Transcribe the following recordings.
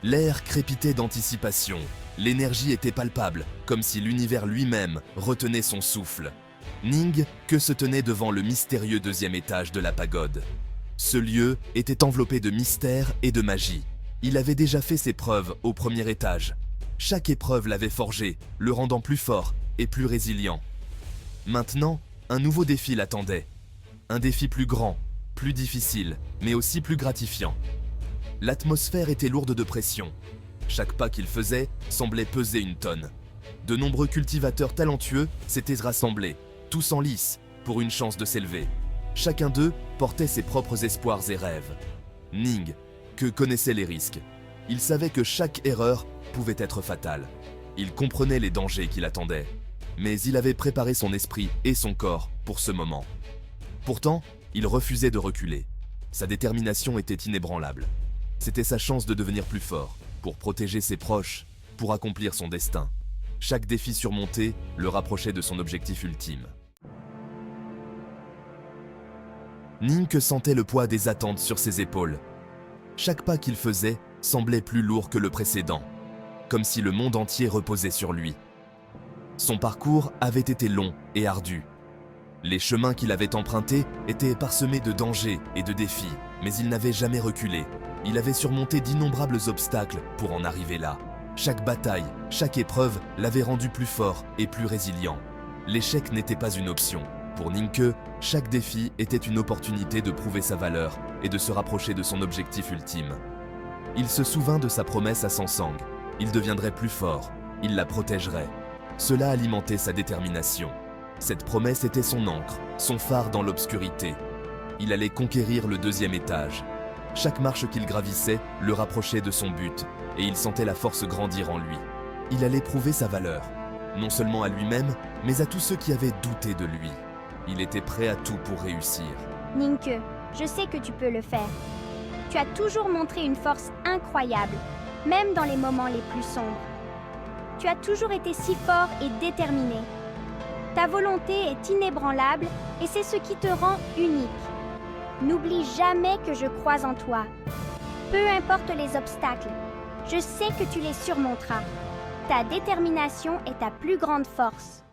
L'air crépitait d'anticipation. L'énergie était palpable, comme si l'univers lui-même retenait son souffle. Ning que se tenait devant le mystérieux deuxième étage de la pagode. Ce lieu était enveloppé de mystère et de magie. Il avait déjà fait ses preuves au premier étage. Chaque épreuve l'avait forgé, le rendant plus fort et plus résilient. Maintenant, un nouveau défi l'attendait. Un défi plus grand, plus difficile, mais aussi plus gratifiant. L'atmosphère était lourde de pression. Chaque pas qu'il faisait semblait peser une tonne. De nombreux cultivateurs talentueux s'étaient rassemblés, tous en lice, pour une chance de s'élever. Chacun d'eux portait ses propres espoirs et rêves. Ning, que connaissait les risques. Il savait que chaque erreur pouvait être fatale. Il comprenait les dangers qui l'attendaient. Mais il avait préparé son esprit et son corps pour ce moment. Pourtant, il refusait de reculer. Sa détermination était inébranlable. C'était sa chance de devenir plus fort, pour protéger ses proches, pour accomplir son destin. Chaque défi surmonté le rapprochait de son objectif ultime. Ning sentait le poids des attentes sur ses épaules. Chaque pas qu'il faisait semblait plus lourd que le précédent, comme si le monde entier reposait sur lui. Son parcours avait été long et ardu. Les chemins qu'il avait empruntés étaient parsemés de dangers et de défis, mais il n'avait jamais reculé. Il avait surmonté d'innombrables obstacles pour en arriver là. Chaque bataille, chaque épreuve l'avait rendu plus fort et plus résilient. L'échec n'était pas une option. Pour Ning, chaque défi était une opportunité de prouver sa valeur et de se rapprocher de son objectif ultime. Il se souvint de sa promesse à Sansang. Il deviendrait plus fort, il la protégerait. Cela alimentait sa détermination. Cette promesse était son ancre, son phare dans l'obscurité. Il allait conquérir le deuxième étage. Chaque marche qu'il gravissait le rapprochait de son but, et il sentait la force grandir en lui. Il allait prouver sa valeur, non seulement à lui-même, mais à tous ceux qui avaient douté de lui. Il était prêt à tout pour réussir. Ninke, je sais que tu peux le faire. Tu as toujours montré une force incroyable, même dans les moments les plus sombres. Tu as toujours été si fort et déterminé. Ta volonté est inébranlable et c'est ce qui te rend unique. N'oublie jamais que je crois en toi. Peu importe les obstacles, je sais que tu les surmonteras. Ta détermination est ta plus grande force.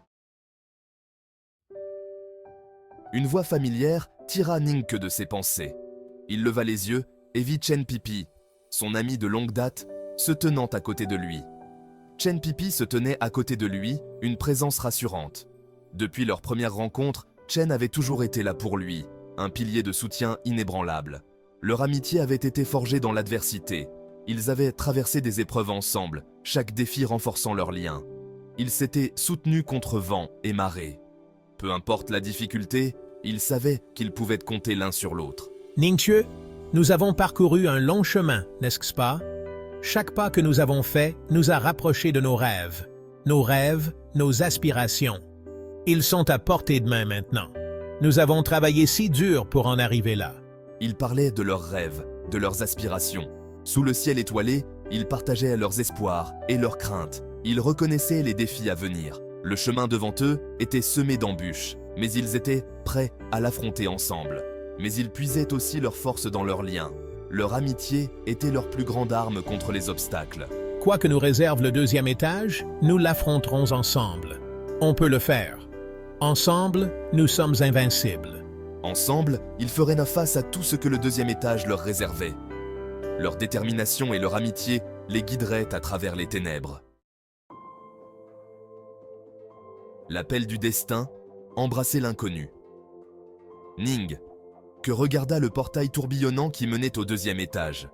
Une voix familière tira Ning de ses pensées. Il leva les yeux et vit Chen Pipi, son ami de longue date, se tenant à côté de lui. Chen Pipi se tenait à côté de lui, une présence rassurante. Depuis leur première rencontre, Chen avait toujours été là pour lui, un pilier de soutien inébranlable. Leur amitié avait été forgée dans l'adversité. Ils avaient traversé des épreuves ensemble, chaque défi renforçant leur lien. Ils s'étaient soutenus contre vent et marée. Peu importe la difficulté, ils savaient qu'ils pouvaient compter l'un sur l'autre. Ningxue, nous avons parcouru un long chemin, n'est-ce pas? Chaque pas que nous avons fait nous a rapprochés de nos rêves, nos aspirations. Ils sont à portée de main maintenant. Nous avons travaillé si dur pour en arriver là. Ils parlaient de leurs rêves, de leurs aspirations. Sous le ciel étoilé, ils partageaient leurs espoirs et leurs craintes. Ils reconnaissaient les défis à venir. Le chemin devant eux était semé d'embûches, mais ils étaient prêts à l'affronter ensemble. Mais ils puisaient aussi leur force dans leurs liens. Leur amitié était leur plus grande arme contre les obstacles. Quoi que nous réserve le deuxième étage, nous l'affronterons ensemble. On peut le faire. Ensemble, nous sommes invincibles. Ensemble, ils feraient face à tout ce que le deuxième étage leur réservait. Leur détermination et leur amitié les guideraient à travers les ténèbres. L'appel du destin, embrasser l'inconnu. Ning, que regarda le portail tourbillonnant qui menait au deuxième étage.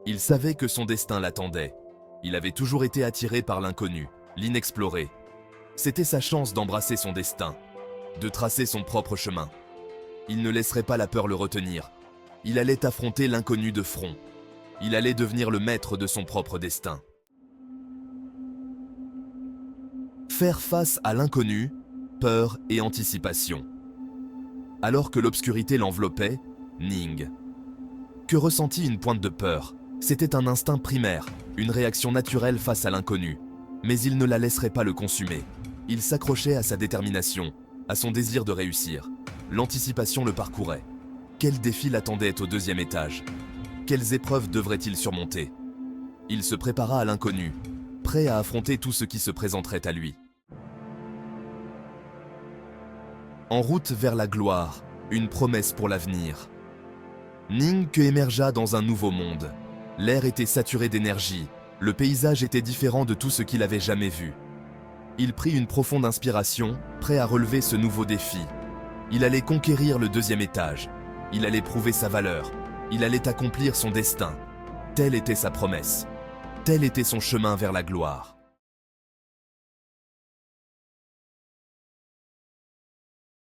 Il savait que son destin l'attendait. Il avait toujours été attiré par l'inconnu, l'inexploré. C'était sa chance d'embrasser son destin, de tracer son propre chemin. Il ne laisserait pas la peur le retenir. Il allait affronter l'inconnu de front. Il allait devenir le maître de son propre destin. Faire face à l'inconnu, peur et anticipation. Alors que l'obscurité l'enveloppait, Ning, que ressentit une pointe de peur. C'était un instinct primaire, une réaction naturelle face à l'inconnu. Mais il ne la laisserait pas le consumer. Il s'accrochait à sa détermination, à son désir de réussir. L'anticipation le parcourait. Quel défi l'attendait au deuxième étage? Quelles épreuves devrait-il surmonter? Il se prépara à l'inconnu, prêt à affronter tout ce qui se présenterait à lui. En route vers la gloire, une promesse pour l'avenir. Ning Ke émergea dans un nouveau monde. L'air était saturé d'énergie, le paysage était différent de tout ce qu'il avait jamais vu. Il prit une profonde inspiration, prêt à relever ce nouveau défi. Il allait conquérir le 2e étage. Il allait prouver sa valeur. Il allait accomplir son destin. Telle était sa promesse. Tel était son chemin vers la gloire.